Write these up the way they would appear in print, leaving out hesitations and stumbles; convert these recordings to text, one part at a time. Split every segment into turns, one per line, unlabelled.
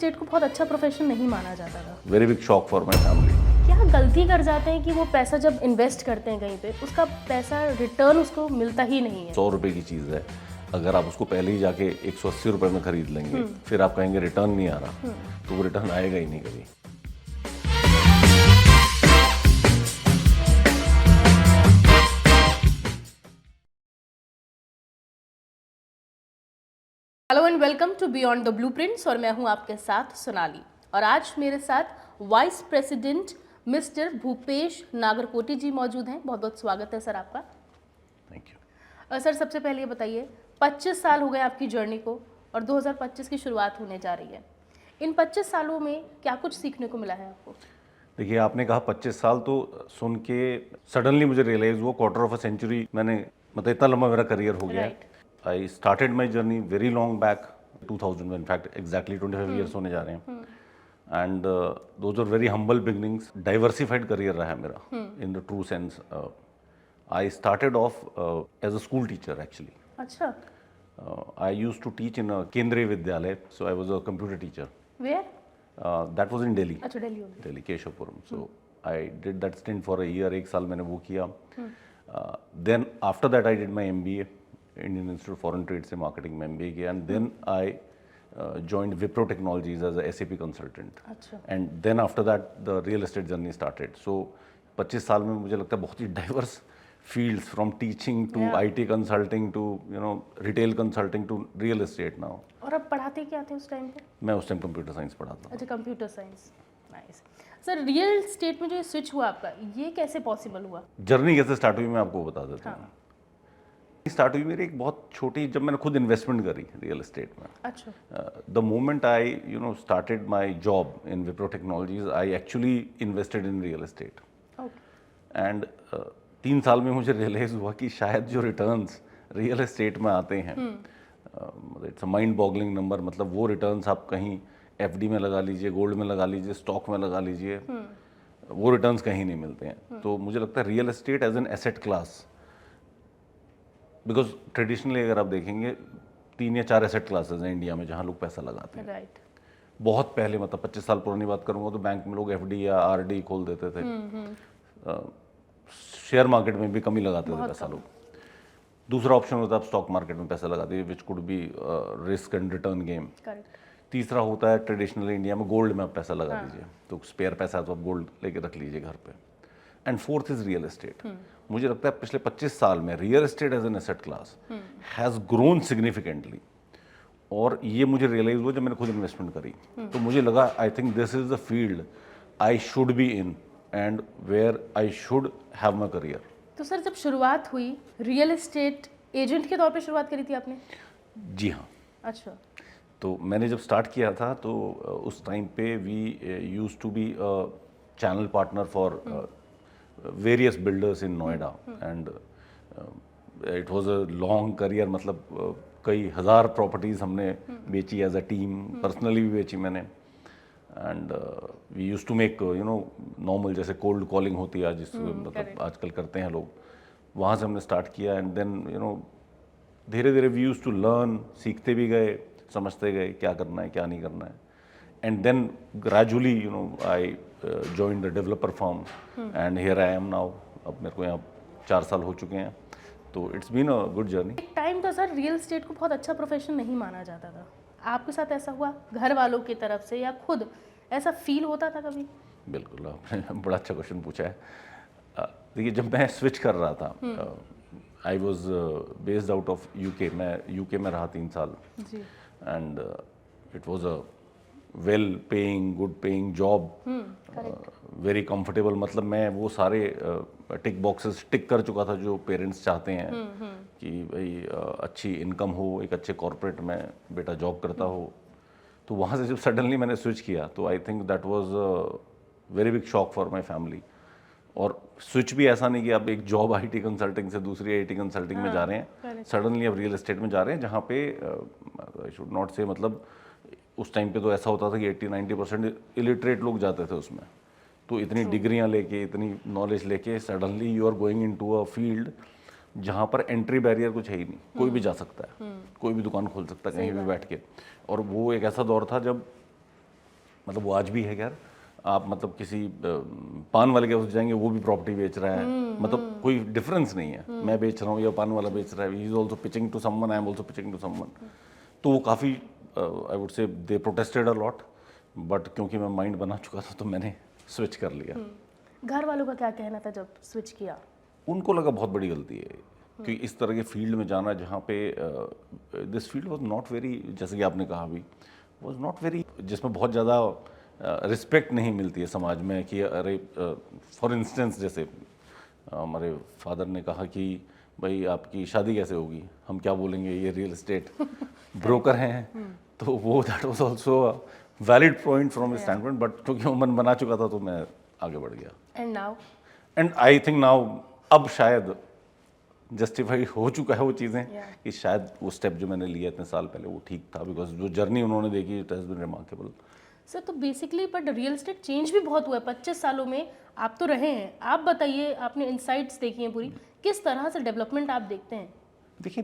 Estate को बहुत अच्छा प्रोफेशन नहीं माना जाता था।
Very big shock for my family.
क्या गलती कर जाते हैं कि वो पैसा जब इन्वेस्ट करते हैं कहीं पे, उसका पैसा रिटर्न उसको मिलता ही नहीं है।
100 रुपए की चीज़ है, अगर आप उसको पहले ही जाके 180 रुपए में खरीद लेंगे, फिर आप कहेंगे रिटर्न नहीं आ रहा, तो वो रिटर्न आएगा ही नहीं कभी।
Hello and welcome to beyond the blueprints और मैं हूं आपके साथ सोनाली। और आज मेरे साथ vice president mister Bhupesh Nagarkoti ji मौजूद हैं। बहुत बहुत स्वागत है सर आपका।
Thank you.
सर सबसे पहले ये बताइए, 25 साल हो गए आपकी जर्नी को और 2025 की शुरुआत होने जा रही है। इन 25 सालों में क्या कुछ सीखने को मिला है आपको?
देखिए, आपने कहा 25 साल, तो सुन के सडनली मुझे रियलाइज हुआ क्वार्टर ऑफ अ सेंचुरी मैंने, मतलब इतना लंबा मेरा करियर हो गया।
Right.
I started my journey very long back 2000 में, इनफैक्ट एग्जैक्टली 25 ईयर्स होने जा रहे हैं। And those are very humble beginnings. Diversified career रहा है मेरा in the true sense. I started off as a school teacher actually.
अच्छा,
I used to teach in a Kendriya Vidyalaya, so I was a computer teacher.
Where?
That was in Delhi.
अच्छा, दिल्ली होगी।
Delhi, Keshavpuram. So I did that stint for a year. एक साल मैंने वो किया. Then after that I did my MBA, Indian Institute of Foreign Trade से marketing में MBA किया, and then I joined Wipro Technologies as a SAP consultant.
अच्छा,
And then after that the real estate journey started. So 25 साल में मुझे लगता है बहुत ही diverse fields, from teaching to
Yeah.
IT consulting to retail consulting to real estate now.
और अब पढ़ाते क्या थे उस टाइम पे?
मैं उस टाइम कंप्यूटर साइंस पढ़ाता हूँ।
अच्छा, computer science. Nice. Sir real estate में जो स्विच हुआ आपका, ये कैसे पॉसिबल हुआ?
जर्नी कैसे स्टार्ट हुई मैं आपको बता देता हूँ। स्टार्ट हुई मेरी एक बहुत छोटी, जब मैंने खुद इन्वेस्टमेंट करी रियल एस्टेट में।
अच्छा,
the moment I started my job in Wipro technologies, I actually invested in real estate.
Okay,
and 3 साल में मुझे रियलाइज हुआ कि शायद जो रिटर्न्स रियल एस्टेट में आते हैं, it's a mind boggling number. मतलब वो रिटर्न्स आप कहीं एफडी में लगा लीजिए, गोल्ड में लगा लीजिए, स्टॉक में लगा लीजिए, वो रिटर्न्स कहीं नहीं मिलते हैं। तो मुझे लगता है real estate as an asset class, because traditionally अगर आप देखेंगे 3 या 4 एसेट क्लासेस हैं इंडिया में जहाँ लोग पैसा लगाते हैं।
राइट।
बहुत पहले, मतलब 25 साल पुरानी बात करूँगा, तो बैंक में लोग एफडी या आरडी खोल देते थे। शेयर मार्केट में भी कम ही लगाते थे पैसा लोग। दूसरा ऑप्शन होता है आप स्टॉक मार्केट में पैसा लगाते हैं, which could be risk and return game.
Correct.
तीसरा होता है ट्रेडिशनली इंडिया में गोल्ड में आप पैसा लगा दीजिए, तो स्पेयर पैसा है तो आप गोल्ड लेके रख लीजिए घर पे। And fourth is real estate. मुझे लगता है पिछले 25 साल में real estate as an asset class has grown significantly. और ये मुझे रियलाइज हुआ जब मैंने खुद इन्वेस्टमेंट करी, तो मुझे लगा I think this is the field I should be in and where I should have my career.
तो सर जब शुरुआत हुई, रियल एस्टेट एजेंट के तौर पे शुरुआत करी थी आपने?
जी हाँ।
अच्छा,
तो मैंने जब स्टार्ट किया था तो उस टाइम पे we use to be channel partner for various builders in Noida, and it was a long career. मतलब कई हज़ार प्रॉपर्टीज़ हमने बेची एज अ टीम, पर्सनली भी बेची मैंने। And we use to make normal जैसे कोल्ड कॉलिंग होती है आज, मतलब आजकल करते हैं लोग, वहाँ से हमने स्टार्ट किया। एंड देन धीरे धीरे वी यूज टू लर्न, सीखते भी गए, समझते गए क्या करना है क्या नहीं करना है। And then gradually I join the developer firm and here I am now. अब मेरे को यहाँ 4 साल हो चुके हैं, तो it's been a good journey.
एक टाइम था सर रियल एस्टेट को बहुत अच्छा प्रोफेशन नहीं माना जाता था। आपके साथ ऐसा हुआ? घर वालों की तरफ से या खुद ऐसा फील होता था कभी?
बिल्कुल, आपने बड़ा अच्छा क्वेश्चन पूछा है। देखिए, जब मैं स्विच कर रहा था, I was based out of UK. मैं यूके में रहा 3 साल,
जी।
And it was a well paying, good paying job, very comfortable. मतलब मैं वो सारे टिक बॉक्सेस टिक कर चुका था जो पेरेंट्स चाहते हैं कि भाई अच्छी इनकम हो, एक अच्छे कॉर्पोरेट में बेटा जॉब करता हो। तो वहाँ से जब सडनली मैंने स्विच किया, तो I think that was a very big shock for my family. और स्विच भी ऐसा नहीं कि आप एक जॉब आईटी कंसल्टिंग से दूसरी आईटी कंसल्टिंग में जा रहे हैं, सडनली आप रियल एस्टेट में जा रहे हैं, जहाँ पे आई शुड नॉट से, मतलब उस टाइम पे तो ऐसा होता था कि 80-90% इलिटरेट लोग जाते थे उसमें। तो इतनी डिग्रियां लेके, इतनी नॉलेज लेके suddenly you are going into a field जहाँ पर एंट्री बैरियर कुछ है ही नहीं, कोई भी जा सकता है, कोई भी दुकान खोल सकता है कहीं भी बैठ के। और वो एक ऐसा दौर था जब मतलब वो आज भी है यार। आप मतलब किसी पान वाले के पास जाएंगे, वो भी प्रॉपर्टी बेच रहा है, मतलब कोई डिफरेंस नहीं है, मैं बेच रहा हूँ या पान वाला बेच रहा है, he is also pitching to someone, I am also pitching to someone. तो वो काफ़ी I would say they protested a lot, but क्योंकि मैं माइंड बना चुका था तो मैंने स्विच कर लिया।
घर वालों का क्या कहना था जब स्विच किया?
उनको लगा बहुत बड़ी गलती है कि इस तरह के फील्ड में जाना जहाँ पे this field was not very, जैसे कि आपने कहा अभी, वाज नॉट वेरी, जिसमें बहुत ज़्यादा रिस्पेक्ट नहीं मिलती है समाज में कि अरे फॉर इंस्टेंस जैसे हमारे फादर ने कहा कि भाई आपकी शादी कैसे होगी, हम क्या बोलेंगे, ये रियल एस्टेट ब्रोकर हैं। तो वो that was also valid point from his stand point, but क्योंकि वो मन बना चुका था तो मैं आगे बढ़ गया।
And now?
And I think now अब शायद जस्टिफाई हो चुका है वो चीज़ें कि शायद वो स्टेप जो मैंने लिया इतने साल पहले वो ठीक था, बिकॉज जो जर्नी उन्होंने देखी it has been remarkable.
Sir तो basically but real estate change भी बहुत हुआ है 25 सालों में, आप तो रहे हैं, आप बताइए, आपने इनसाइट्स देखी हैं पूरी, किस तरह से डेवलपमेंट आप देखते हैं?
देखिए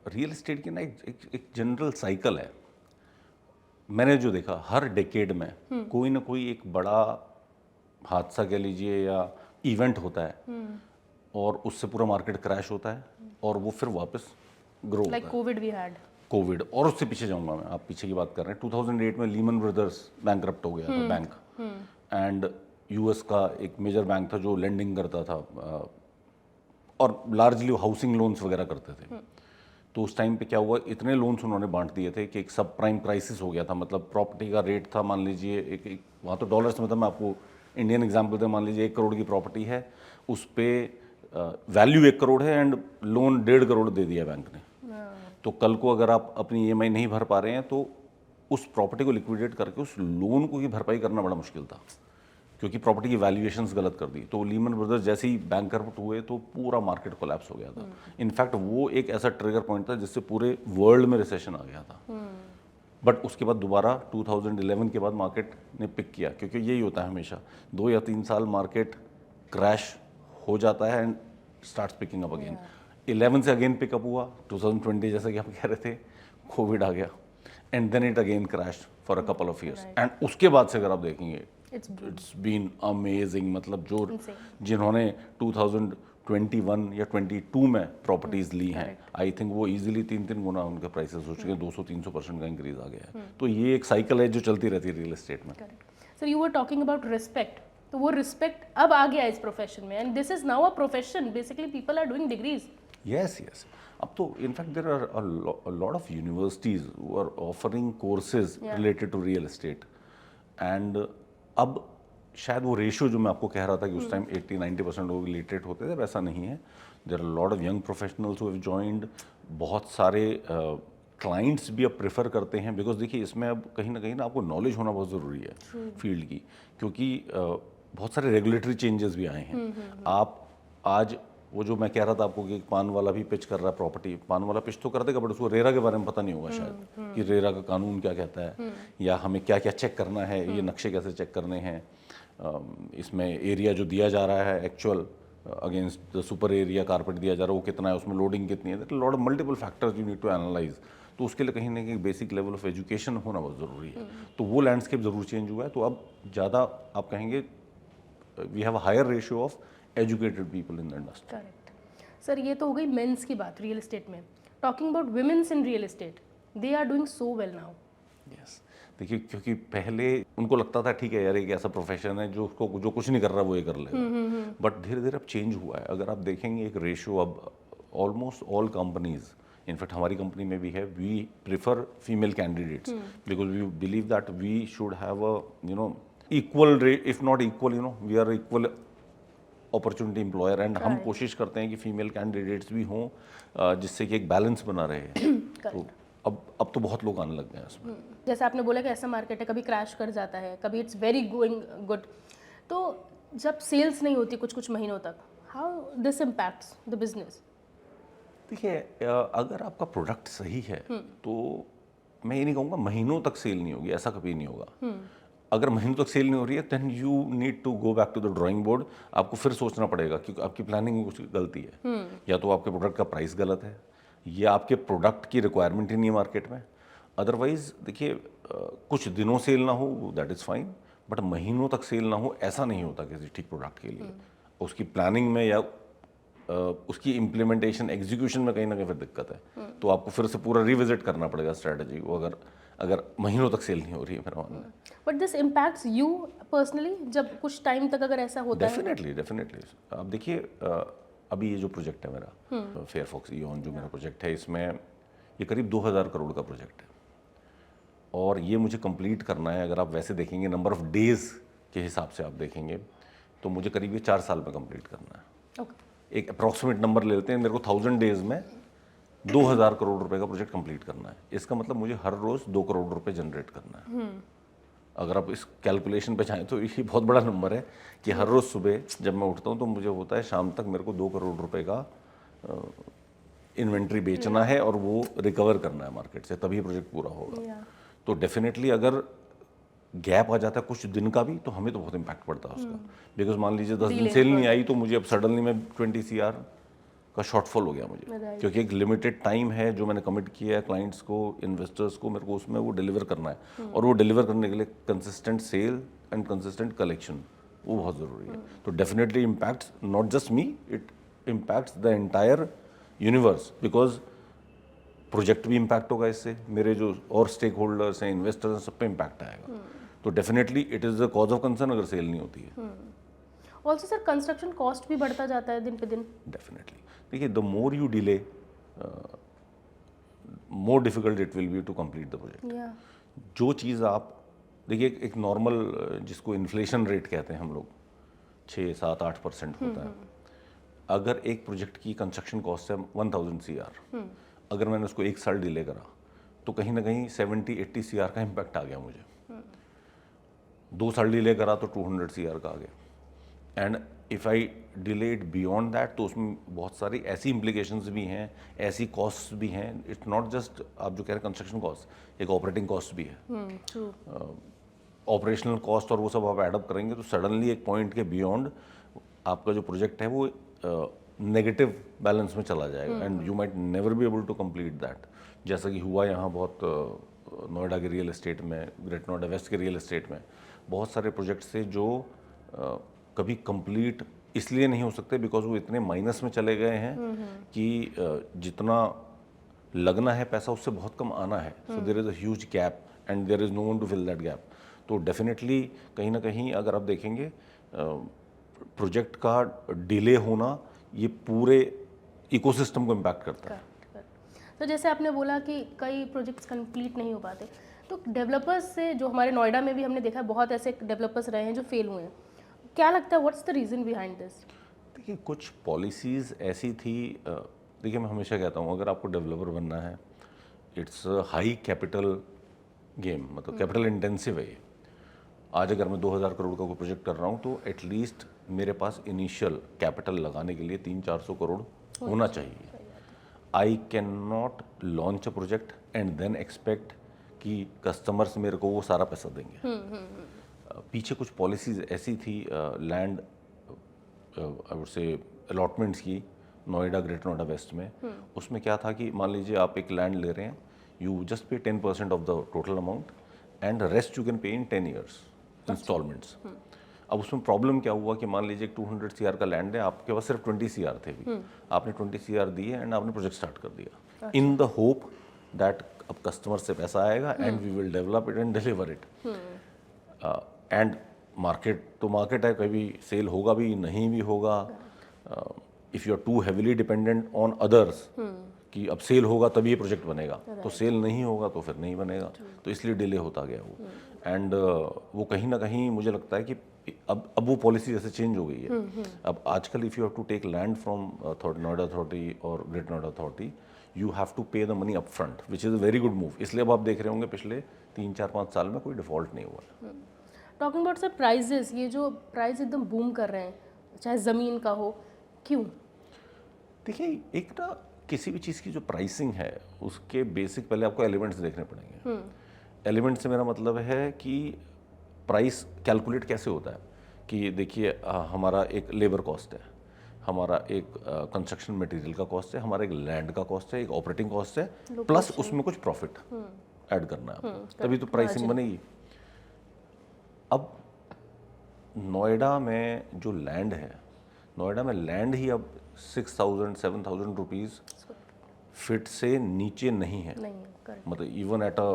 रियल एस्टेट की ना एक जनरल साइकिल है। मैंने जो देखा हर डेकेड में कोई ना कोई एक बड़ा हादसा कह लीजिए या इवेंट होता है और उससे पूरा मार्केट क्रैश होता है और वो फिर वापस ग्रो होता
लाइक
है।
Covid we had.
कोविड, और उससे पीछे जाऊंगा मैं, आप पीछे की बात कर रहे हैं, 2008 में लीमन ब्रदर्स बैंकरप्ट हो गया था बैंक, एंड यूएस का एक मेजर बैंक था जो लेंडिंग करता था और लार्जली हाउसिंग लोन्स वगैरह करते थे। तो उस टाइम पे क्या हुआ, इतने लोन्स उन्होंने बांट दिए थे कि एक सब प्राइम क्राइसिस हो गया था। मतलब प्रॉपर्टी का रेट था, मान लीजिए एक वहाँ तो डॉलर्स में था, मैं आपको इंडियन एग्जाम्पल दे, मान लीजिए 1 करोड़ की प्रॉपर्टी है, उस पर वैल्यू 1 करोड़ है एंड लोन 1.5 करोड़ दे दिया बैंक ने। तो कल को अगर आप अपनी ईएमआई नहीं भर पा रहे हैं तो उस प्रॉपर्टी को लिक्विडेट करके उस लोन को ही भरपाई करना बड़ा मुश्किल था, क्योंकि प्रॉपर्टी की वैल्यूएशंस गलत कर दी। तो लीमन ब्रदर्स जैसे ही बैंकरप्ट हुए तो पूरा मार्केट कोलैप्स हो गया था। इनफैक्ट वो एक ऐसा ट्रिगर पॉइंट था जिससे पूरे वर्ल्ड में रिसेशन आ गया था। बट उसके बाद दोबारा 2011 के बाद मार्केट ने पिक किया, क्योंकि यही होता है हमेशा, 2 या 3 साल मार्केट क्रैश हो जाता है and starts picking up again. 11 से अगेन पिकअप हुआ, 2020 जैसा कि आप कह रहे थे, कोविड आ गया and then it again crash for a couple of years. एंड उसके बाद से अगर आप देखेंगे इट्स बीन अमेजिंग। मतलब जो जिन्होंने 2021 या 22 में प्रॉपर्टीज ली हैं, आई थिंक वो इजीली 3-3 गुना उनके प्राइसेस हो चुके हैं, 200-300% का इंक्रीज आ गया है। तो ये एक साइकिल है जो चलती रहती है रियल एस्टेट में।
Sir you were talking about respect, तो वो रिस्पेक्ट अब आ गया इस प्रोफेशन में, and this is now a profession, basically people are doing degrees.
Yes, अब तो in fact there are a lot of universities who are offering courses related to real estate. And अब शायद वो रेशियो जो मैं आपको कह रहा था कि उस टाइम 80-90% लोग रिलेटेड होते थे, वैसा नहीं है। There are lot of young professionals who have joined. बहुत सारे क्लाइंट्स भी अब प्रेफर करते हैं, बिकॉज देखिए इसमें अब कहीं ना आपको नॉलेज होना बहुत ज़रूरी है फील्ड की, क्योंकि बहुत सारे रेगुलेटरी चेंजेस भी आए हैं। आप आज वो जो मैं कह रहा था आपको कि पान वाला भी पिच कर रहा है प्रॉपर्टी, पान वाला पिच तो कर देगा बट उसको रेरा के बारे में पता नहीं होगा शायद कि रेरा का कानून क्या कहता है, या हमें क्या क्या चेक करना है, ये नक्शे कैसे चेक करने हैं, इसमें एरिया जो दिया जा रहा है actual against the super area carpet दिया जा रहा है वो कितना है, उसमें लोडिंग कितनी है, lot of multiple factors you need to analyse. तो उसके लिए कहीं ना कहीं बेसिक लेवल ऑफ एजुकेशन होना बहुत ज़रूरी है। तो वो लैंडस्केप ज़रूर चेंज हुआ है। तो अब ज़्यादा आप कहेंगे we have a higher ratio of educated people in the industry.
Correct. Sir ये तो हो गई मेंस की बात रियल एस्टेट में। Talking about women's in real estate, they are doing so well now.
Yes, देखिए क्योंकि पहले उनको लगता था ठीक है यार एक ऐसा प्रोफेशन है जो कुछ नहीं कर रहा वो ये कर लेगा, बट धीरे धीरे अब चेंज हुआ है। अगर आप देखेंगे एक रेशियो अब ऑलमोस्ट ऑल कंपनीज, इनफैक्ट हमारी कंपनी में भी है, we prefer female candidates because we believe that we should have a equal rate, if not equal, we are equal opportunity employer, and हम कोशिश करते हैं कि फीमेल कैंडिडेट्स भी हों जिससे कि एक बैलेंस बना रहे। तो अब तो बहुत लोग आने लग गए हैं इसमें।
जैसे आपने बोला कि ऐसा मार्केट है, कभी क्रैश कर जाता है, कभी इट्स वेरी गोइंग गुड, तो जब सेल्स नहीं होती कुछ कुछ महीनों तक, how this impacts the business?
देखिए अगर आपका प्रोडक्ट सही है तो मैं ये नहीं कहूँगा महीनों तक सेल नहीं होगी, ऐसा कभी नहीं होगा। अगर महीनों तक सेल नहीं हो रही है then you need to go back to the drawing board. आपको फिर सोचना पड़ेगा कि आपकी प्लानिंग में कुछ गलती है, या तो आपके प्रोडक्ट का प्राइस गलत है, या आपके प्रोडक्ट की रिक्वायरमेंट ही नहीं है मार्केट में। अदरवाइज देखिए कुछ दिनों सेल ना हो दैट इज़ फाइन, बट महीनों तक सेल ना हो ऐसा नहीं होता किसी ठीक प्रोडक्ट के लिए। उसकी प्लानिंग में या उसकी इम्प्लीमेंटेशन एग्जीक्यूशन में कहीं ना कहीं फिर दिक्कत है, तो आपको फिर से पूरा रिविजिट करना पड़ेगा स्ट्रेटजी को, अगर अगर महीनों तक सेल नहीं हो रही है मेरा मानना है।
But this impacts you personally, जब कुछ टाइम तक अगर ऐसा होता है?
Definitely definitely. आप देखिए अभी ये जो प्रोजेक्ट है मेरा फेयरफॉक्स इओन जो मेरा प्रोजेक्ट है, इसमें ये करीब 2000 करोड़ का प्रोजेक्ट है और ये मुझे कंप्लीट करना है। अगर आप वैसे देखेंगे नंबर ऑफ डेज के हिसाब से आप देखेंगे तो मुझे करीब ये 4 साल में कंप्लीट करना है। एक अप्रॉक्सीमेट नंबर ले लेते हैं, मेरे को 1000 डेज में 2000 करोड़ रुपए का प्रोजेक्ट कंप्लीट करना है। इसका मतलब मुझे हर रोज 2 करोड़ रुपए जनरेट करना है। अगर आप इस कैलकुलेशन पे चाहें तो ये बहुत बड़ा नंबर है कि हर रोज सुबह जब मैं उठता हूँ तो मुझे होता है शाम तक मेरे को 2 करोड़ रुपए का इन्वेंट्री बेचना है और वो रिकवर करना है मार्केट से, तभी प्रोजेक्ट पूरा होगा। तो डेफिनेटली अगर गैप आ जाता है कुछ दिन का भी तो हमें तो बहुत इम्पैक्ट पड़ता है उसका, बिकॉज मान लीजिए 10 दिन सेल नहीं आई तो मुझे अब सडनली में 20 CR का शॉर्टफॉल हो गया मुझे, क्योंकि एक लिमिटेड टाइम है जो मैंने कमिट किया है क्लाइंट्स को, इन्वेस्टर्स को, मेरे को उसमें वो डिलीवर करना है। और वो डिलीवर करने के लिए consistent sale and consistent collection वो बहुत ज़रूरी है। तो definitely impacts not just me, it impacts the entire universe, because project भी इम्पैक्ट होगा इससे, मेरे जो और स्टेक होल्डर्स हैं, इन्वेस्टर्स हैं, सब पे इम्पैक्ट आएगा। तो definitely it is the cause of concern अगर सेल नहीं होती है।
ऑल्सो सर कंस्ट्रक्शन कॉस्ट भी बढ़ता जाता है दिन पे दिन।
डेफिनेटली देखिए, the more you delay more difficult it will be to complete the project. जो चीज़ आप देखिए, एक नॉर्मल जिसको इन्फ्लेशन रेट कहते हैं हम लोग 6, 7, 8% होता है। अगर एक प्रोजेक्ट की कंस्ट्रक्शन कॉस्ट है 1000 CR, अगर मैंने उसको 1 साल डिले करा तो कहीं ना कहीं 70-80 CR का इम्पैक्ट आ गया मुझे। 2 साल डिले करा तो 200 CR का आ गया। And if I delay it beyond that तो उसमें बहुत सारी ऐसी इम्प्लीकेशंस भी हैं, ऐसी कॉस्ट भी हैं। इट्स नॉट जस्ट आप जो कह रहे हैं कंस्ट्रक्शन कॉस्ट, एक ऑपरेटिंग कॉस्ट भी है, ऑपरेशनल कॉस्ट, और वो सब आप एडअप करेंगे तो सडनली एक पॉइंट के बियॉन्ड आपका जो प्रोजेक्ट है वो नेगेटिव बैलेंस में चला जाएगा and you might never be able to complete that. जैसा कि हुआ यहाँ बहुत नोएडा के रियल एस्टेट में, ग्रेट नोएडा वेस्ट के रियल एस्टेट में बहुत सारे प्रोजेक्ट्स थे जो कभी कंप्लीट इसलिए नहीं हो सकते बिकॉज वो इतने माइनस में चले गए हैं कि जितना लगना है पैसा उससे बहुत कम आना है। So there is a huge gap and there is no one to fill that gap. तो डेफिनेटली कहीं ना कहीं अगर आप देखेंगे प्रोजेक्ट का डिले होना ये पूरे इकोसिस्टम को इम्पैक्ट करता है।
तो जैसे आपने बोला कि कई प्रोजेक्ट्स कंप्लीट नहीं हो पाते, तो डेवलपर्स से जो हमारे नोएडा में भी हमने देखा बहुत ऐसे डेवलपर्स रहे हैं जो फेल हुए हैं, क्या लगता है what's the reason behind this?
देखिए, कुछ पॉलिसीज़ ऐसी थी, देखिए मैं हमेशा कहता हूँ अगर आपको डेवलपर बनना है इट्स हाई कैपिटल गेम, मतलब कैपिटल इंटेंसिव है ये। आज अगर मैं 2000 करोड़ का कोई प्रोजेक्ट कर रहा हूँ तो एटलीस्ट मेरे पास इनिशियल कैपिटल लगाने के लिए 300-400 करोड़ होना चाहिए। I can not launch a project and then expect कि कस्टमर्स मेरे को वो सारा पैसा देंगे। पीछे कुछ पॉलिसीज ऐसी थी लैंड आई वुड से अलॉटमेंट्स की नोएडा, ग्रेटर नोएडा वेस्ट में। उसमें क्या था कि मान लीजिए आप एक लैंड ले रहे हैं, यू जस्ट पे 10% of the total amount and rest you can pay in 10 years installments. अब उसमें प्रॉब्लम क्या हुआ कि मान लीजिए 200 CR का लैंड है, आपके पास सिर्फ 20 CR थे भी, आपने 20 CR दिए एंड आपने प्रोजेक्ट स्टार्ट कर दिया इन द होप दैट अब कस्टमर से पैसा आएगा and we will develop it and deliver it. And market तो मार्केट है, कभी सेल होगा भी नहीं भी होगा। If you are too heavily dependent on others कि अब सेल होगा तभी ये प्रोजेक्ट बनेगा, तो सेल नहीं होगा तो फिर नहीं बनेगा। तो इसलिए डिले होता गया वो। एंड वो कहीं ना कहीं मुझे लगता है कि अब वो पॉलिसी जैसे चेंज हो गई है। अब आजकल if you have to take land from Noida authority और great Noida authority, you have to pay the money upfront, which is a very good move. इसलिए अब आप देख रहे होंगे पिछले 3-4-5 साल में कोई डिफॉल्ट नहीं हुआ है।
टॉकिंग अबाउट सर प्राइजेस, ये जो प्राइस एकदम बूम कर रहे हैं, चाहे ज़मीन का हो, क्यों?
देखिए, एक ना किसी भी चीज़ की जो प्राइसिंग है उसके बेसिक पहले आपको एलिमेंट्स देखने पड़ेंगे। एलिमेंट से मेरा मतलब है कि प्राइस कैलकुलेट कैसे होता है कि देखिए हमारा एक लेबर कॉस्ट है, हमारा एक कंस्ट्रक्शन मटेरियल का कॉस्ट है, हमारा एक लैंड का कॉस्ट है, एक ऑपरेटिंग कॉस्ट है, प्लस उसमें कुछ प्रॉफिट। ऐड करना है आपको, तभी तो प्राइसिंग बनेगी। अब नोएडा में जो लैंड है, नोएडा में लैंड ही अब 6,000-7,000 रुपीज़ फिट से नीचे नहीं है।
नहीं करेक्ट।
मतलब even at a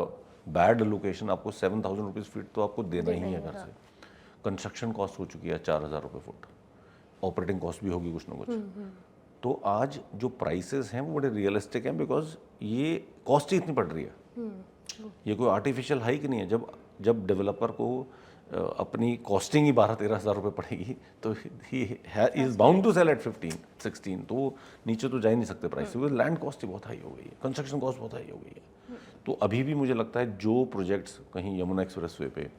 bad location आपको 7,000 रुपीज़ फीट तो आपको देना ही है घर से। कंस्ट्रक्शन कॉस्ट हो चुकी है 4,000 रुपये फुट, ऑपरेटिंग कॉस्ट भी होगी कुछ ना कुछ। तो आज जो प्राइसेस हैं वो बड़े रियलिस्टिक हैं, बिकॉज ये कॉस्ट ही इतनी पड़ रही है। ये कोई आर्टिफिशियल हाइक नहीं है। जब डेवलपर को अपनी कॉस्टिंग ही 12-13 हज़ार रुपये पड़ेगी तो he is bound to sell at 15-16, तो वो नीचे तो जा ही नहीं सकते प्राइस, क्योंकि लैंड कॉस्ट ही बहुत हाई हो गई है, कंस्ट्रक्शन कॉस्ट बहुत हाई हो गई है। तो अभी भी मुझे लगता है जो प्रोजेक्ट्स कहीं यमुना एक्सप्रेसवे पे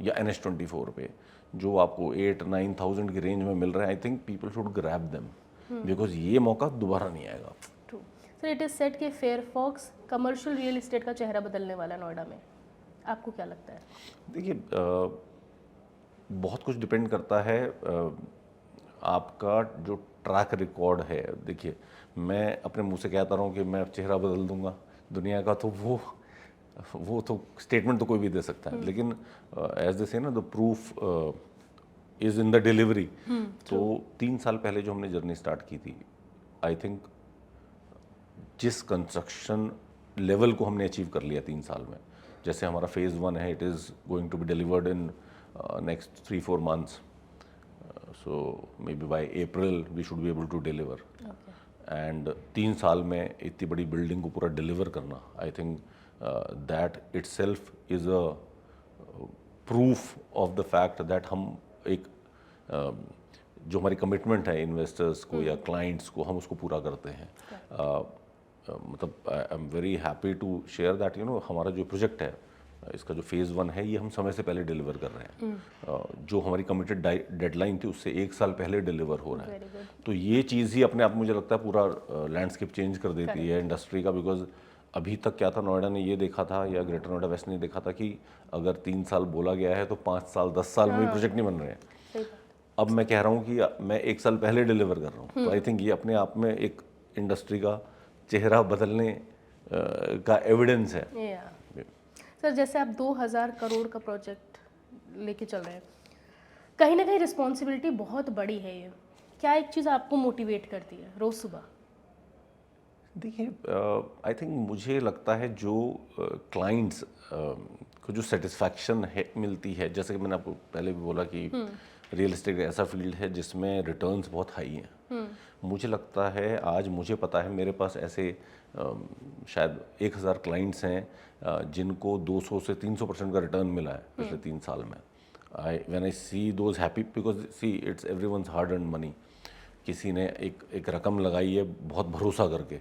या NH24 पे जो आपको 8-9,000 की रेंज में मिल रहे हैं, I think people should grab them, because ये मौका दोबारा नहीं आएगा।
True sir, it is set कि फेयरफॉक्स कमर्शियल रियल एस्टेट का चेहरा बदलने वाला है नोएडा में, आपको क्या लगता है?
देखिए बहुत कुछ डिपेंड करता है आपका जो ट्रैक रिकॉर्ड है। देखिए मैं अपने मुंह से कहता रहा हूँ कि मैं चेहरा बदल दूंगा दुनिया का, तो वो तो स्टेटमेंट तो कोई भी दे सकता है, लेकिन एज दे से ना the proof is in the delivery. तो 3 साल पहले जो हमने जर्नी स्टार्ट की थी, आई थिंक जिस कंस्ट्रक्शन लेवल को हमने अचीव कर लिया 3 साल में, जैसे हमारा फेज़ 1 है, it is going to be delivered in next 3-4 months, so may be by April we should be able to deliver. And 3 साल में इतनी बड़ी बिल्डिंग को पूरा डिलीवर करना, आई think that it self is a proof of the fact that हम एक जो हमारी कमिटमेंट है इन्वेस्टर्स को या क्लाइंट्स को, हम उसको पूरा करते हैं। मतलब I am very happy to share that हमारा जो प्रोजेक्ट है, इसका जो फेज़ 1 है, ये हम समय से पहले डिलीवर कर रहे हैं। जो हमारी कमिटेड डेडलाइन थी उससे 1 साल पहले डिलीवर हो रहा है। तो ये चीज़ ही अपने आप मुझे लगता है पूरा लैंडस्केप चेंज कर देती है इंडस्ट्री का, बिकॉज अभी तक क्या था, नोएडा ने ये देखा था या ग्रेटर नोएडा वेस्ट ने देखा था कि अगर 3 साल बोला गया है तो 5 साल 10 साल में प्रोजेक्ट नहीं बन रहे हैं। अब मैं कह रहा हूँ कि मैं 1 साल पहले डिलीवर कर रहा हूँ, तो आई थिंक ये अपने आप में एक इंडस्ट्री का चेहरा बदलने का एविडेंस है।
सर जैसे आप 2,000 करोड़ का प्रोजेक्ट लेके चल रहे हैं, कहीं ना कहीं रिस्पॉन्सिबिलिटी बहुत बड़ी है, ये क्या एक चीज़ आपको मोटिवेट करती है रोज़ सुबह?
देखिए आई थिंक मुझे लगता है जो क्लाइंट्स को जो सेटिस्फैक्शन है मिलती है, जैसे कि मैंने आपको पहले भी बोला कि रियल एस्टेट ऐसा फील्ड है जिसमें रिटर्न्स बहुत हाई हैं। मुझे लगता है, आज मुझे पता है मेरे पास ऐसे शायद 1,000 क्लाइंट्स हैं जिनको 200 से 300% का रिटर्न मिला है पिछले 3 साल में। When I C those happy, because see it's everyone's hard earned money. किसी ने एक रकम लगाई है बहुत भरोसा करके,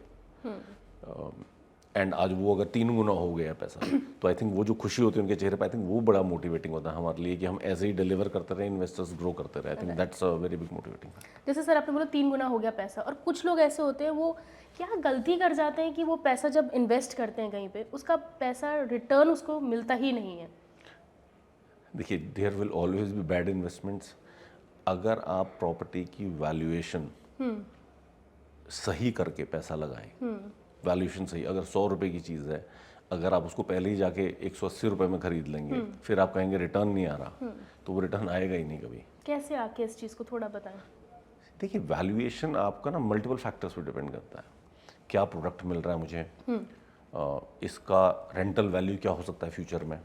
एंड आज वो अगर 3 गुना हो गया पैसा, तो आई थिंक वो जो खुशी होती है उनके चेहरे पर, आई थिंक वो बड़ा मोटिवेटिंग होता है हमारे लिए कि हम ऐसे ही डिलीवर करते रहे, इन्वेस्टर्स ग्रो करते रहे। I think that's a very big motivating.
जैसे सर आपने बोला 3 गुना हो गया पैसा, और कुछ लोग ऐसे होते हैं वो क्या गलती कर जाते हैं कि वो पैसा जब इन्वेस्ट करते हैं कहीं पे, उसका पैसा रिटर्न उसको मिलता ही नहीं है।
देखिए there will always be bad investments. अगर आप प्रॉपर्टी की वैल्यूएशन सही करके पैसा लगाएं, वैल्यूएशन सही, अगर 100 रुपये की चीज़ है, अगर आप उसको पहले ही जाके 180 रुपये में खरीद लेंगे, फिर आप कहेंगे रिटर्न नहीं आ रहा, तो वो रिटर्न आएगा ही नहीं कभी।
कैसे आके इस चीज़ को थोड़ा बताएं।
देखिए वैल्यूएशन आपका ना मल्टीपल फैक्टर्स पे डिपेंड करता है। क्या प्रोडक्ट मिल रहा है मुझे, इसका रेंटल वैल्यू क्या हो सकता है फ्यूचर में,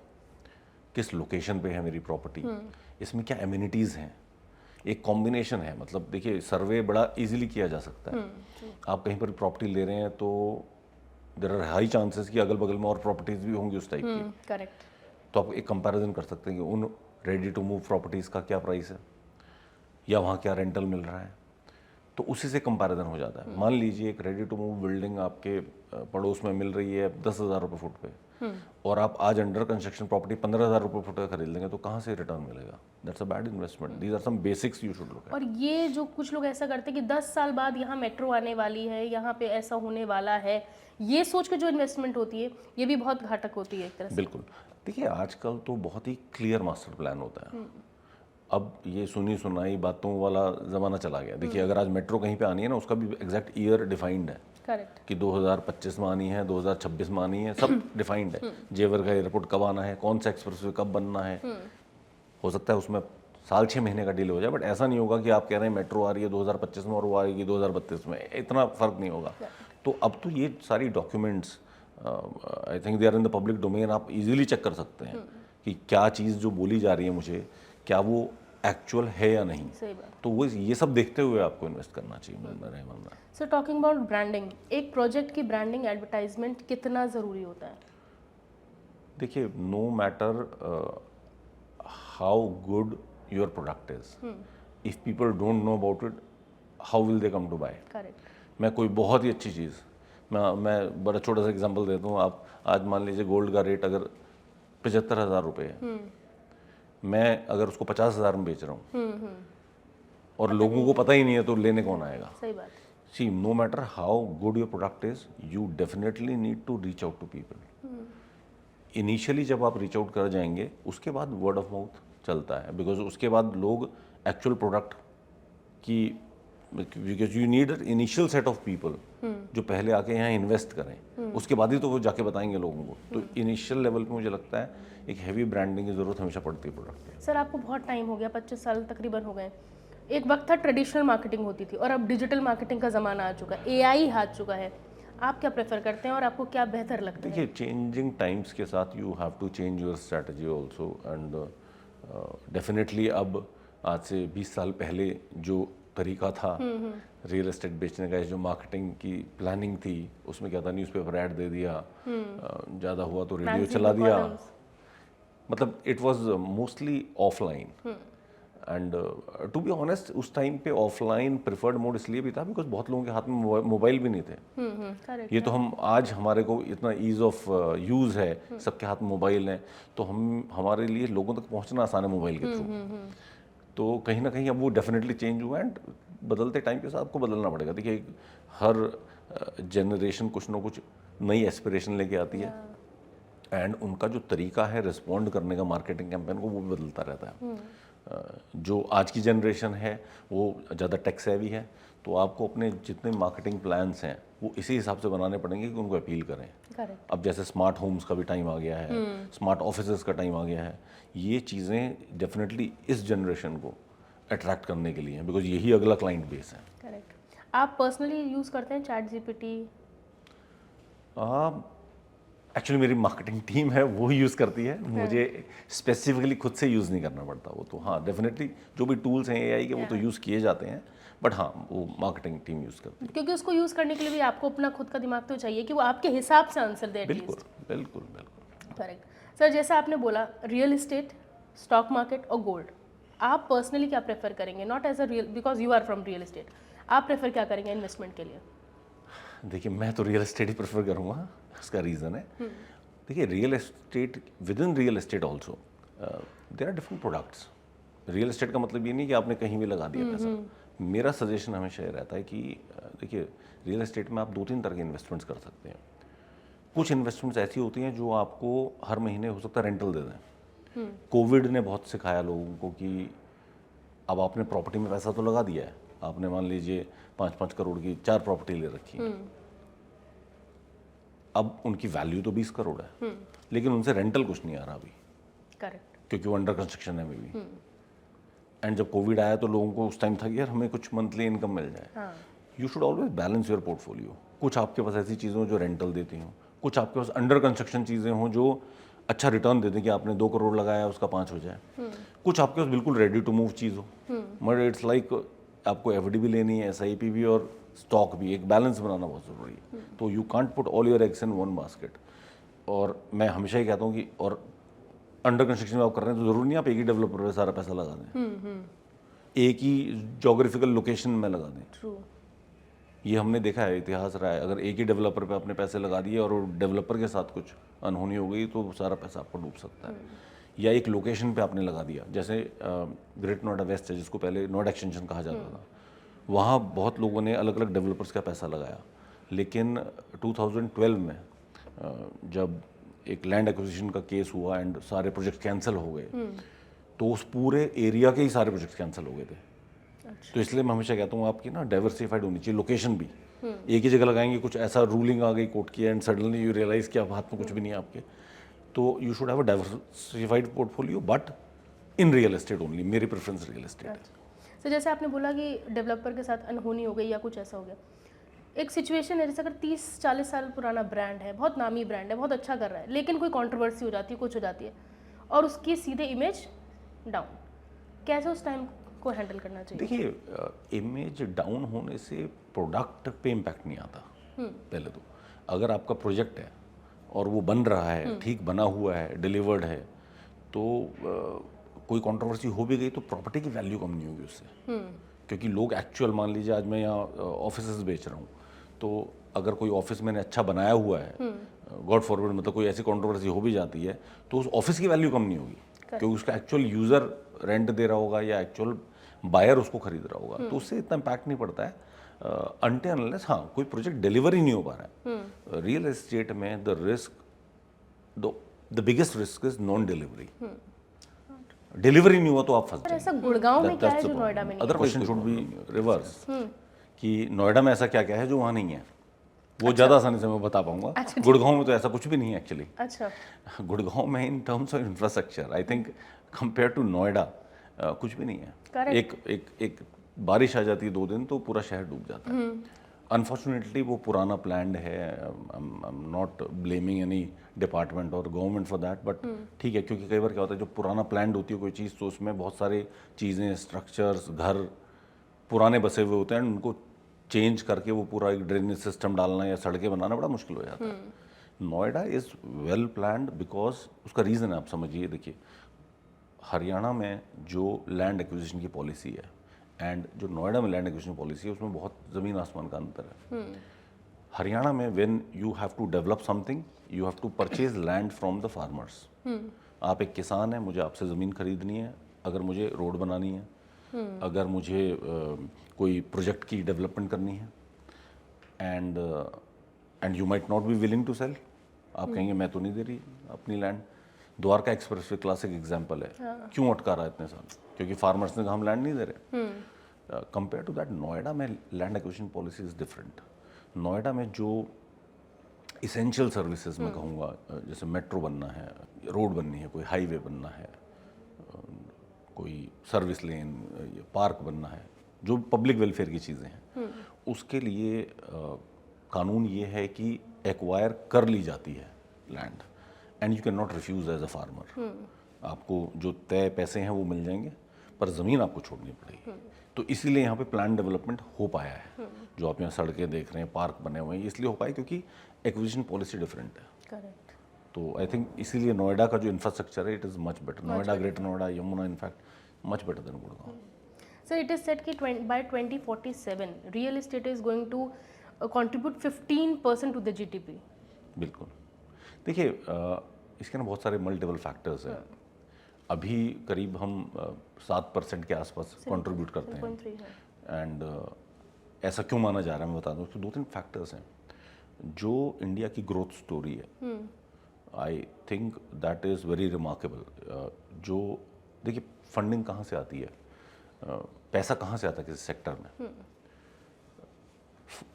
किस लोकेशन पे है मेरी प्रॉपर्टी, इसमें क्या एमिनिटीज़ हैं, एक कॉम्बिनेशन है। मतलब देखिए सर्वे बड़ा इजीली किया जा सकता है। आप कहीं पर प्रॉपर्टी ले रहे हैं तो देयर आर हाई चांसेस कि अगल बगल में और प्रॉपर्टीज भी होंगी उस टाइप की।
करेक्ट।
तो आप एक कंपैरिजन कर सकते हैं कि उन रेडी टू मूव प्रॉपर्टीज़ का क्या प्राइस है या वहाँ क्या रेंटल मिल रहा है, तो उसी से कंपैरिजन हो जाता है। मान लीजिए एक रेडी टू मूव बिल्डिंग आपके पड़ोस में मिल रही है 10,000 रुपये फुट पे, और आप आज अंडर कंस्ट्रक्शन प्रॉपर्टी 15,000 रुपये फुट का खरीद लेंगे, तो कहाँ से रिटर्न मिलेगा? That's a bad investment. These are some basics you should look at.
और ये जो कुछ लोग ऐसा करते हैं कि 10 साल बाद यहाँ मेट्रो आने वाली है, यहाँ पे ऐसा होने वाला है, ये सोच के जो इन्वेस्टमेंट होती है, ये भी बहुत घातक होती है एक तरह से।
बिल्कुल। देखिए आजकल तो बहुत ही क्लियर मास्टर प्लान होता है। अब ये सुनी सुनाई बातों वाला ज़माना चला गया। देखिए अगर आज मेट्रो कहीं पे आनी है ना, उसका भी एग्जैक्ट ईयर डिफाइंड है।
करेक्ट।
कि 2025 में आनी है, 2026 में आनी है, सब डिफाइंड है। जेवर का एयरपोर्ट कब आना है, कौन सा एक्सप्रेसवे कब बनना है। हो सकता है उसमें साल 6 महीने का डिले हो जाए, बट ऐसा नहीं होगा कि आप कह रहे हैं मेट्रो आ रही है 2025 में और वो आएगी 2032 में, इतना फर्क नहीं होगा। तो अब तो ये सारी documents I think they are in the public domain, आप इजीली चेक कर सकते हैं कि क्या चीज़ जो बोली जा रही है मुझे, क्या वो एक्चुअल है या नहीं।
सही बात।
तो वो ये सब देखते हुए आपको इन्वेस्ट करना चाहिए, मेरा मानना है।
सो टॉकिंग अबाउट ब्रांडिंग, एक प्रोजेक्ट की ब्रांडिंग एडवर्टाइजमेंट कितना ज़रूरी होता है?
देखिए, no matter how good your product is, if people don't know about it, how will they come to buy.
Correct.
मैं कोई बहुत ही अच्छी चीज़, मैं बड़ा छोटा सा एग्जांपल देता हूँ। आप आज मान लीजिए गोल्ड का रेट अगर 75,000 रुपये है, मैं अगर उसको 50,000 में बेच रहा हूँ और लोगों को पता ही नहीं है, तो लेने कौन आएगा?
सही बात।
See, no matter how good your product is, you definitely need to reach out to people. Initially जब आप रीच आउट कर जाएंगे, उसके बाद वर्ड ऑफ माउथ चलता है, बिकॉज उसके बाद लोग एक्चुअल प्रोडक्ट की, because you need initial set of people जो पहले आके यहाँ इन्वेस्ट करें, उसके बाद ही तो वो जाके बताएंगे लोगों को। तो इनिशियल लेवल पे मुझे लगता है एक हैवी ब्रांडिंग की ज़रूरत हमेशा पड़ती है प्रोडक्ट की।
सर, आपको बहुत टाइम हो गया, 25 साल तकरीबन हो गए। एक वक्त था ट्रेडिशनल मार्केटिंग होती थी और अब डिजिटल मार्केटिंग का ज़माना आ चुका है, एआई आ चुका है। आप क्या प्रेफर करते हैं और आपको क्या बेहतर लगता है?
देखिए, चेंजिंग टाइम्स के साथ you have to change your strategy also, and definitely अब आज से 20 साल पहले जो तरीका था रियल एस्टेट बेचने का, जो मार्केटिंग की प्लानिंग थी, उसमें क्या था, न्यूज़पेपर ऐड दे दिया, ज़्यादा हुआ तो रेडियो चला दिया, मतलब it was mostly offline. And to be honest, उस टाइम पे ऑफलाइन प्रिफर्ड मोड इसलिए भी था बिकॉज बहुत लोगों के हाथ में मोबाइल भी नहीं थे।
करेक्ट।
ये तो हम आज हमारे को इतना ईज ऑफ यूज़ है, सबके हाथ में मोबाइल है, तो हमारे लिए लोगों तक पहुंचना आसान है मोबाइल के थ्रू। तो कहीं ना कहीं अब वो डेफिनेटली चेंज हुआ, एंड बदलते टाइम के साथ आपको बदलना पड़ेगा। देखिए, हर जनरेशन कुछ ना कुछ नई एस्पिरेशन लेके आती है, एंड उनका जो तरीका है रिस्पॉन्ड करने का मार्केटिंग कैंपेन को, वो भी बदलता रहता है। जो आज की जनरेशन है वो ज़्यादा टेक सेवी है, तो आपको अपने जितने मार्केटिंग प्लान्स हैं वो इसी हिसाब से बनाने पड़ेंगे कि उनको अपील करें।
करेक्ट।
अब जैसे स्मार्ट होम्स का भी टाइम आ गया है, स्मार्ट ऑफिसेज का टाइम आ गया है, ये चीज़ें डेफिनेटली इस जनरेशन को अट्रैक्ट करने के लिए हैं, बिकॉज यही अगला क्लाइंट बेस है।
करेक्ट। आप पर्सनली यूज़ करते हैं चैट जीपीटी?
एक्चुअली मेरी मार्केटिंग टीम है वो यूज़ करती है, मुझे स्पेसिफिकली खुद से यूज़ नहीं करना पड़ता वो। तो हाँ, डेफिनेटली जो भी टूल्स हैं एआई के वो तो यूज़ किए जाते हैं, बट हाँ, वो मार्केटिंग टीम यूज़ करती है।
क्योंकि उसको यूज़ करने के लिए भी आपको अपना खुद का दिमाग तो चाहिए कि वो आपके हिसाब से आंसर दे।
बिल्कुल बिल्कुल बिल्कुल।
करेक्ट। सर, जैसा आपने बोला रियल एस्टेट, स्टॉक मार्केट और गोल्ड, आप पर्सनली क्या प्रेफर करेंगे? Not as a real, because you are from real estate, आप प्रेफर क्या करेंगे इन्वेस्टमेंट के लिए?
देखिए, मैं तो रियल एस्टेट ही प्रेफर करूँगा, उसका रीज़न है, देखिए, real estate, with in real estate also there are different products. Real estate का मतलब ये नहीं कि आपने कहीं भी लगा दिया पैसा। मेरा सजेशन हमेशा ये रहता है कि देखिए, रियल एस्टेट में आप 2-3 तरह के इन्वेस्टमेंट्स कर सकते हैं। कुछ इन्वेस्टमेंट्स ऐसी होती हैं जो आपको हर महीने हो सकता है रेंटल दे दें। कोविड ने बहुत सिखाया लोगों को कि अब आपने प्रॉपर्टी में पैसा तो लगा दिया है, आपने मान लीजिए 5-5 करोड़ की 4 प्रॉपर्टी ले रखी है, अब उनकी वैल्यू तो 20 करोड़ है, लेकिन उनसे रेंटल कुछ नहीं आ रहा अभी।
करेक्ट।
क्योंकि वो अंडर कंस्ट्रक्शन है मे बी। एंड जब कोविड आया तो लोगों को उस टाइम था कि यार हमें कुछ मंथली इनकम मिल जाए। You should always balance your portfolio. कुछ आपके पास ऐसी चीज़ें हो जो रेंटल देती हों, कुछ आपके पास अंडर कंस्ट्रक्शन चीज़ें हों जो अच्छा रिटर्न देते कि आपने 2 करोड़ लगाया उसका 5 हो जाए। कुछ आपके पास बिल्कुल रेडी टू मूव चीज़ हो, बट इट्स लाइक आपको एफडी भी लेनी है, एसआईपी भी और स्टॉक भी, एक बैलेंस बनाना बहुत ज़रूरी है। तो you can't put all your eggs in one basket. और मैं हमेशा ही कहता हूँ कि और अंडर कंस्ट्रक्शन में आप कर रहे हैं तो ज़रूरी नहीं आप एक ही डेवलपर पे सारा पैसा लगा दें, एक ही जोग्राफिकल लोकेशन में लगा दें।
ट्रू।
ये हमने देखा है, इतिहास रहा है, अगर एक ही डेवलपर पे अपने पैसे लगा दिए और डेवलपर के साथ कुछ अनहोनी हो गई तो सारा पैसा आपको डूब सकता है। या एक लोकेशन पे आपने लगा दिया, जैसे ग्रेट नोएडा वेस्ट है जिसको पहले नोएडा एक्सटेंशन कहा जाता था, वहाँ बहुत लोगों ने अलग अलग डेवलपर्स का पैसा लगाया, लेकिन 2012 में जब एक लैंड एक्विजिशन का केस हुआ एंड सारे प्रोजेक्ट कैंसिल हो गए, तो उस पूरे एरिया के ही सारे प्रोजेक्ट कैंसिल हो गए थे। तो इसलिए मैं हमेशा कहता हूँ आपकी ना डाइवर्सिफाइड होनी चाहिए लोकेशन भी, एक ही जगह लगाएंगे, कुछ ऐसा रूलिंग आ गई कोर्ट की एंड सडनली यू रियलाइज कि अब हाथ में कुछ भी नहीं है आपके, तो you should have a diversified portfolio, but in real estate only. मेरी प्रेफरेंस रियल एस्टेट है।
तो जैसे आपने बोला कि डेवलपर के साथ अनहोनी हो गई या कुछ ऐसा हो गया, एक सिचुएशन है जैसे अगर 30-40 साल पुराना ब्रांड है, बहुत नामी ब्रांड है, बहुत अच्छा कर रहा है, लेकिन कोई कंट्रोवर्सी हो जाती है, कुछ हो जाती है और उसकी सीधे इमेज डाउन, कैसे उस टाइम को हैंडल करना चाहिए?
देखिए, इमेज डाउन होने से प्रोडक्ट पे इम्पैक्ट नहीं आता। पहले तो अगर आपका प्रोजेक्ट है और वो बन रहा है, ठीक बना हुआ है, डिलीवर्ड है, तो कोई कंट्रोवर्सी हो भी गई तो प्रॉपर्टी की वैल्यू कम नहीं होगी उससे। क्योंकि लोग एक्चुअल, मान लीजिए आज मैं यहाँ ऑफिसेज बेच रहा हूँ, तो अगर कोई ऑफिस मैंने अच्छा बनाया हुआ है, गॉड फॉरवर्ड मतलब कोई ऐसी कंट्रोवर्सी हो भी जाती है, तो उस ऑफिस की वैल्यू कम नहीं होगी, क्योंकि उसका एक्चुअल यूज़र रेंट दे रहा होगा या एक्चुअल बायर उसको खरीद रहा होगा, तो उससे इतना इम्पैक्ट नहीं पड़ता है अनटिल अनलेस हाँ कोई प्रोजेक्ट डिलीवर ही नहीं हो पा रहा है। रियल एस्टेट में the risk, the biggest risk is non delivery. Delivery नहीं हुआ तो आप फंस
पर ऐसा गुड़गांव में क्या है जो नोएडा में नहीं
other question should be reverse, कि नोएडा में ऐसा क्या क्या है जो वहाँ नहीं है, वो ज़्यादा आसानी से मैं बता पाऊंगा। गुड़गांव में तो ऐसा कुछ भी नहीं है एक्चुअली।
अच्छा,
गुड़गांव में in terms of infrastructure I think compare to Noida कुछ भी नहीं है। एक बारिश आ जाती है 2 दिन तो पूरा शहर डूब जाता है। अनफॉर्चुनेटली वो पुराना प्लान है, I am not blaming any department और गवर्नमेंट फॉर दैट, बट ठीक है, क्योंकि कई बार क्या होता है जो पुराना प्लान होती है कोई चीज़, तो उसमें बहुत सारी चीज़ें, स्ट्रक्चर्स, घर पुराने बसे हुए होते हैं, उनको चेंज करके वो पूरा एक ड्रेनेज सिस्टम डालना या सड़कें बनाना बड़ा मुश्किल हो जाता है। Noida is well planned because उसका रीज़न है, आप समझिए, देखिए हरियाणा में जो लैंड एक्विजिशन की पॉलिसी है एंड जो नोएडा में लैंड एक्विजिशन पॉलिसी है, उसमें बहुत ज़मीन आसमान का अंतर है। हरियाणा में when you have to develop something you have to purchase land from the farmers. आप एक किसान हैं, मुझे आपसे ज़मीन खरीदनी है, अगर मुझे रोड बनानी है, अगर मुझे कोई प्रोजेक्ट की डेवलपमेंट करनी है, and you might not be willing to sell, आप कहेंगे मैं तो नहीं दे रही अपनी land. Dwarka expressway classic example है, क्यों अटका रहा है इतने साल, क्योंकि फार्मर्स ने कहा हम लैंड नहीं दे रहे। कंपेयर टू दैट नोएडा में land acquisition policy is different. Noida में जो इसेंशियल सर्विसेज मैं कहूँगा, जैसे मेट्रो बनना है, रोड बननी है, कोई हाईवे बनना है, कोई सर्विस लेन, पार्क बनना है, जो पब्लिक वेलफेयर की चीज़ें हैं, उसके लिए कानून ये है कि एक्वायर कर ली जाती है land and you can not refuse as a farmer. आपको जो तय पैसे हैं वो मिल जाएंगे, पर ज़मीन आपको छोड़नी पड़ेगी। तो इसीलिए यहाँ पे प्लान डेवलपमेंट हो पाया है। जो आप यहाँ सड़कें देख रहे हैं, पार्क बने हुए हैं, इसलिए हो पाए क्योंकि एक्विजिशन पॉलिसी डिफरेंट है।
करेक्ट।
तो आई थिंक इसीलिए नोएडा का जो इंफ्रास्ट्रक्चर है it is much better. Noida, greater Noida, Yamuna, in fact much better than Gurgaon.
Sir, it is said कि by 2047 real estate is going to contribute 15% to the GDP.
बिल्कुल। देखिए, इसके ना बहुत सारे मल्टीपल फैक्टर्स हैं। अभी करीब हम 7% के आसपास कंट्रीब्यूट करते हैं, एंड ऐसा क्यों माना जा रहा है मैं बता दूं। उसके 2-3 फैक्टर्स हैं। जो इंडिया की ग्रोथ स्टोरी है, आई think that is very remarkable. जो देखिए, फंडिंग कहाँ से आती है, पैसा कहाँ से आता है किसी सेक्टर में,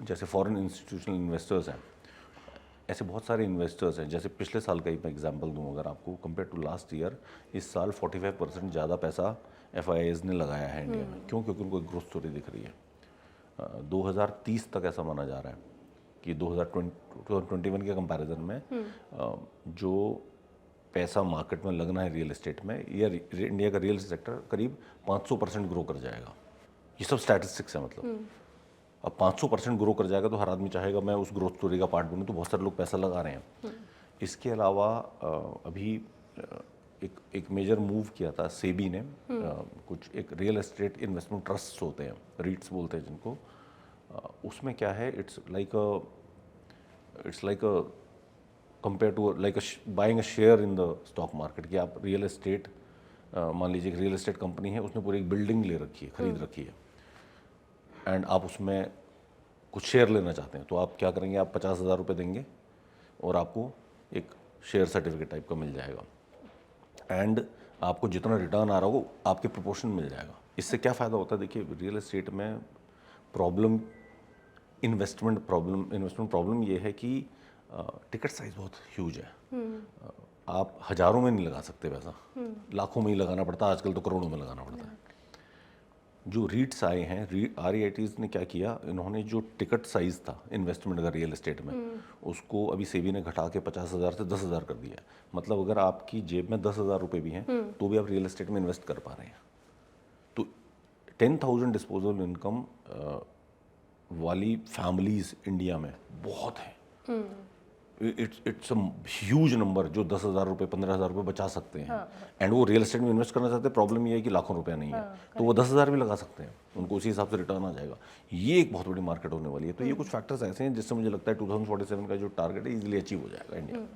जैसे फॉरेन इंस्टीट्यूशनल इन्वेस्टर्स हैं, ऐसे बहुत सारे इन्वेस्टर्स हैं। जैसे पिछले साल का ही मैं एग्जांपल दूं अगर आपको, कंपेयर टू लास्ट ईयर, इस साल 45% ज़्यादा पैसा FIIs ने लगाया है इंडिया में। क्यों? क्योंकि उनको एक ग्रोथ स्टोरी दिख रही है। 2030 तक ऐसा माना जा रहा है कि 2021 के कंपैरिजन में जो पैसा मार्केट में लगना है रियल एस्टेट में, या इंडिया का रियल सेक्टर करीब 500% ग्रो कर जाएगा। ये सब स्टैटिस्टिक्स है। मतलब अब 500% ग्रो कर जाएगा तो हर आदमी चाहेगा मैं उस ग्रोथ स्टोरी का पार्ट बनूं, तो बहुत सारे लोग पैसा लगा रहे हैं। इसके अलावा अभी एक मेजर मूव किया था सेबी ने, कुछ एक रियल एस्टेट इन्वेस्टमेंट ट्रस्ट होते हैं, रीट्स बोलते हैं जिनको। उसमें क्या है, it's like a compare to like buying a share in the stock market. कि आप रियल एस्टेट, मान लीजिए एक रियल एस्टेट कंपनी है, उसने पूरी एक बिल्डिंग ले रखी है, खरीद रखी है, एंड आप उसमें कुछ शेयर लेना चाहते हैं, तो आप क्या करेंगे, आप 50,000 रुपये देंगे और आपको एक शेयर सर्टिफिकेट टाइप का मिल जाएगा, एंड आपको जितना रिटर्न आ रहा हो आपके प्रोपोर्शन मिल जाएगा। इससे क्या फ़ायदा होता है, देखिए रियल एस्टेट में प्रॉब्लम इन्वेस्टमेंट प्रॉब्लम ये है कि टिकट साइज बहुत ह्यूज है। आप हजारों में नहीं लगा सकते पैसा, लाखों में ही लगाना पड़ता है, आजकल तो करोड़ों में लगाना पड़ता है। जो रीट्स आए हैं, आरईआईटीज ने क्या किया, इन्होंने जो टिकट साइज था इन्वेस्टमेंट का रियल एस्टेट में, उसको अभी सेबी ने घटा के 50,000 से 10,000 कर दिया है। मतलब अगर आपकी जेब में 10,000 रुपये भी हैं तो भी आप रियल एस्टेट में इन्वेस्ट कर पा रहे हैं। तो 10,000 डिस्पोजल इनकम वाली फैमिलीज इंडिया में बहुत है। इट्स अ ह्यूज नंबर जो 10,000 रुपये 15,000 रुपये बचा सकते हैं। एंड वो रियल एस्टेट में इन्वेस्ट करना चाहते हैं। प्रॉब्लम ये है कि लाखों रुपया नहीं है, तो वो 10,000 भी लगा सकते हैं, उनको उसी हिसाब से रिटर्न आ जाएगा। ये एक बहुत बड़ी मार्केट होने वाली है। तो ये कुछ फैक्टर्स ऐसे हैं जिससे मुझे लगता है 2047 का जो टारगेट है इजीली अचीव हो जाएगा इंडिया में।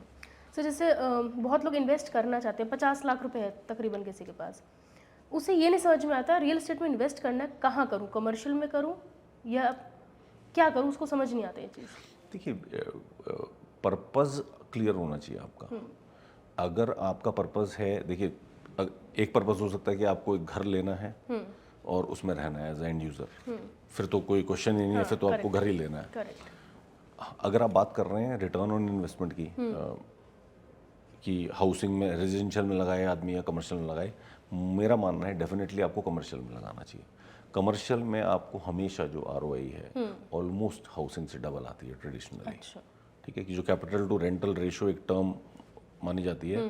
सर जैसे बहुत लोग इन्वेस्ट करना चाहते हैं, 50 लाख रुपए है तकरीबन किसी के पास, उसे ये नहीं समझ में आता रियल एस्टेट में इन्वेस्ट करना है, कहाँ करूँ, कमर्शियल में करूँ या क्या करूँ, उसको समझ नहीं आता ये चीज़।
देखिए, पर्पज़ क्लियर होना चाहिए आपका। अगर आपका पर्पज़ है, देखिए एक पर्पज़ हो सकता है कि आपको एक घर लेना है और उसमें रहना है एज एंड यूज़र, फिर तो कोई क्वेश्चन ही नहीं है, फिर तो आपको घर ही लेना है।
करेक्ट।
अगर आप बात कर रहे हैं रिटर्न ऑन इन्वेस्टमेंट की, कि हाउसिंग में, रेजिडेंशियल में लगाए आदमी या कमर्शियल में लगाए, मेरा मानना है डेफिनेटली आपको कमर्शियल में लगाना चाहिए। कमर्शियल में आपको हमेशा जो ROI है ऑलमोस्ट हाउसिंग से डबल आती है ट्रेडिशनली।
अच्छा।
ठीक है, कि जो कैपिटल टू रेंटल रेशियो एक टर्म मानी जाती है,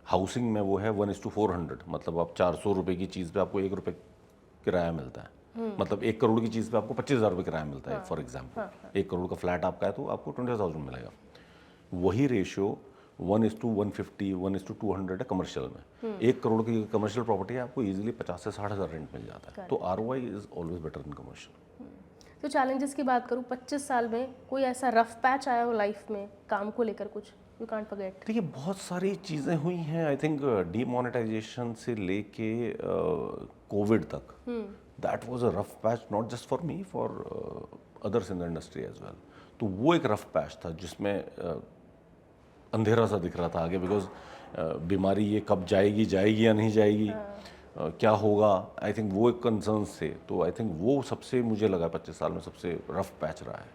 हाउसिंग में वो है 1:400। मतलब आप 400 रुपये की चीज़ पे आपको 1 रुपये किराया मिलता है। मतलब 1 करोड़ की चीज़ पे आपको 25,000 रुपये किराया मिलता है। फॉर एग्जाम्पल 1 करोड़ का फ्लैट आपका है तो आपको 20,000 मिलेगा। वही रेशियो 1:150, 1:200 है कमर्शियल में। 1 करोड़ की कमर्शियल प्रॉपर्टी है, आपको इजीली 50 से 60,000 रेंट मिल जाता है। तो ROI is always better in commercial.
तो चैलेंजेस की बात करूँ, 25 साल में कोई ऐसा रफ पैच आया हो लाइफ में काम को लेकर, कुछ यू कांट फॉरगेट?
देखिए, बहुत सारी चीज़ें हुई हैं। आई थिंक डीमोनेटाइजेशन से लेके कोविड तक, that was a rough patch, not just for me, for others in the industry as well. तो वो एक रफ पैच था जिसमें अंधेरा सा दिख रहा था आगे, बिकॉज बीमारी ये कब जाएगी या नहीं जाएगी, क्या होगा। आई थिंक वो एक कंसर्न्स थे। तो आई थिंक वो सबसे, मुझे लगा 25 साल में सबसे रफ पैच रहा है।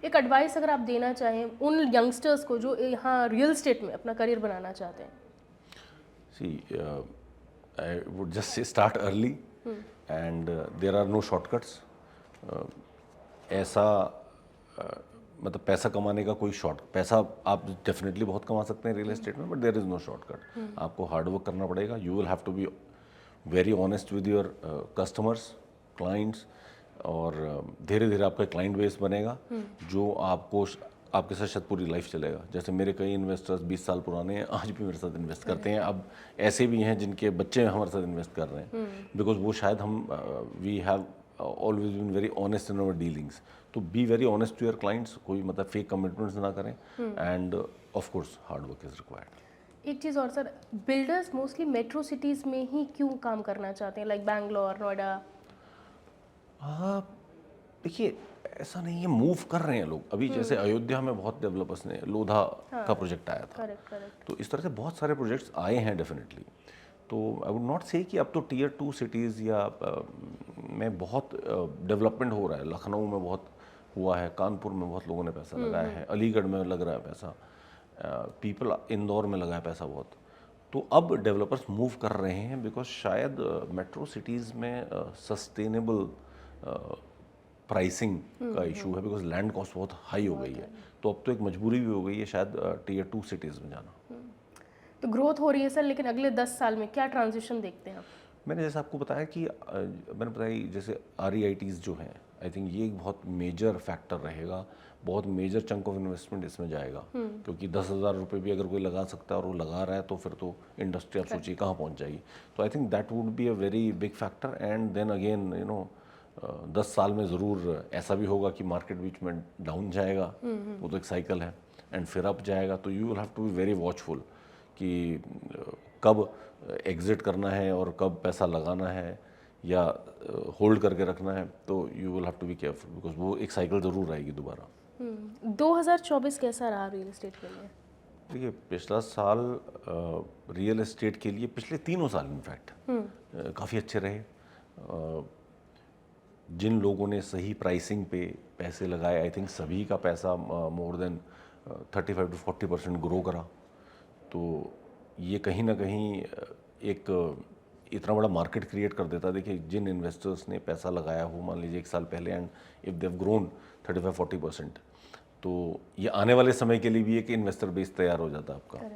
एक एडवाइस अगर आप देना चाहें उन यंगस्टर्स को जो यहाँ रियल एस्टेट में अपना करियर बनाना चाहते हैं?
See, I would just say start early and there are no shortcuts. ऐसा मतलब पैसा कमाने का कोई पैसा आप डेफिनेटली बहुत कमा सकते हैं रियल एस्टेट में, but there is no shortcut. आपको हार्ड वर्क करना पड़ेगा। You will have to be very honest with your customers, clients, और धीरे धीरे आपका क्लाइंट बेस बनेगा जो आपके साथ शायद पूरी लाइफ चलेगा। जैसे मेरे कई इन्वेस्टर्स 20 साल पुराने हैं, आज भी मेरे साथ इन्वेस्ट करते हैं। अब ऐसे भी हैं जिनके बच्चे हमारे साथ इन्वेस्ट कर रहे हैं, बिकॉज वो शायद we have always been very honest in our dealings. तो be very honest to your clients, कोई मतलब फेक कमिटमेंट्स ना करें, and of course hard work is required.
एक चीज़ और sir, builders mostly metro cities में ही क्यों काम करना चाहते हैं, लाइक बैंगलोर, नोएडा?
देखिए, ऐसा नहीं है, मूव कर रहे हैं लोग। अभी जैसे अयोध्या में बहुत डेवलपर्स ने, लोधा का प्रोजेक्ट आया था।
करेक्ट।
तो इस तरह से बहुत सारे प्रोजेक्ट्स आए हैं डेफिनेटली। तो आई वुड नॉट से कि अब तो Tier 2 सिटीज़ या में बहुत डेवलपमेंट हो रहा है। लखनऊ में बहुत हुआ है, कानपुर में बहुत लोगों ने पैसा लगाया है, अलीगढ़ में लग रहा है पैसा, इंदौर में लगा है पैसा बहुत। तो अब डेवलपर्स मूव कर रहे हैं बिकॉज शायद मेट्रो सिटीज़ में सस्टेनेबल प्राइसिंग का इशू है, बिकॉज लैंड कॉस्ट बहुत हाई हो गई है। तो अब तो एक मजबूरी भी हो गई है शायद Tier 2 सिटीज़ में जाना।
तो ग्रोथ हो रही है सर, लेकिन अगले 10 साल में क्या ट्रांजिशन देखते हैं आप?
मैंने जैसे आपको बताया कि मैंने बताया जैसे REITs जो हैं, आई थिंक ये एक बहुत मेजर फैक्टर रहेगा। बहुत मेजर चंक ऑफ इन्वेस्टमेंट इसमें जाएगा, क्योंकि 10,000 रुपये भी अगर कोई लगा सकता है और वो लगा रहा है तो फिर तो इंडस्ट्री आप सोचिए कहाँ पहुँच जाएगी। तो I think that would be a very big factor. And then again 10 साल में ज़रूर ऐसा भी होगा कि मार्केट बीच में डाउन जाएगा, वो तो एक साइकिल है, एंड फिर अप जाएगा। तो you will have to be very watchful कि कब एग्ज़िट करना है और कब पैसा लगाना है या होल्ड करके रखना है। तो you will have to be careful, because वो एक साइकिल ज़रूर आएगी दोबारा।
2024 कैसा रहा रियल एस्टेट के लिए?
देखिए, पिछला साल रियल एस्टेट के लिए, पिछले तीनों साल इनफैक्ट काफ़ी अच्छे रहे। जिन लोगों ने सही प्राइसिंग पे पैसे लगाए, आई थिंक सभी का पैसा मोर देन 35 to 40% ग्रो करा। तो ये कहीं ना कहीं एक इतना बड़ा मार्केट क्रिएट कर देता है। देखिए जिन इन्वेस्टर्स ने पैसा लगाया हो मान लीजिए 1 साल पहले, एंड इफ़ देव ग्रोन 35-40%, तो ये आने वाले समय के लिए भी एक इन्वेस्टर बेस तैयार हो जाता है आपका।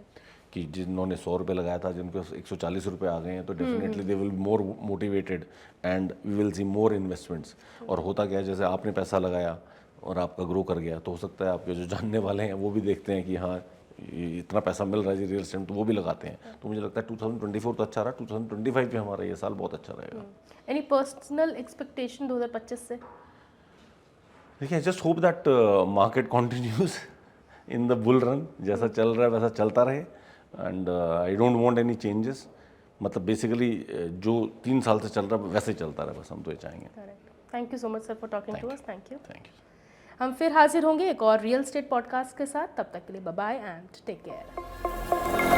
कि जिन्होंने 100 रुपये लगाया था, जिनके पास 140 रुपये आ गए हैं, तो definitely they will be more motivated and we will see more investments. और होता क्या है, जैसे आपने पैसा लगाया और आपका ग्रो कर गया, तो हो सकता है आपके जो जानने वाले हैं वो भी देखते हैं कि हाँ इतना पैसा मिल रहा है रियल एस्टेट, तो वो भी लगाते हैं। तो मुझे लगता है 2024 तो अच्छा रहा, 2025 भी हमारा ये साल बहुत अच्छा रहेगा।
एनी पर्सनल एक्सपेक्टेशन 2025 से?
देखिए I just hope that market continues in the bull run, जैसा चल रहा है वैसा चलता रहे, and I don't want any changes. मतलब बेसिकली जो 3 साल से चल रहा है वैसे ही चलता रहे, बस हम तो ये चाहेंगे।
Correct. Thank you so much sir for talking to us. Thank you.
Thank you.
हम फिर हाजिर होंगे एक और रियल एस्टेट पॉडकास्ट के साथ। तब तक के लिए bye bye and take care.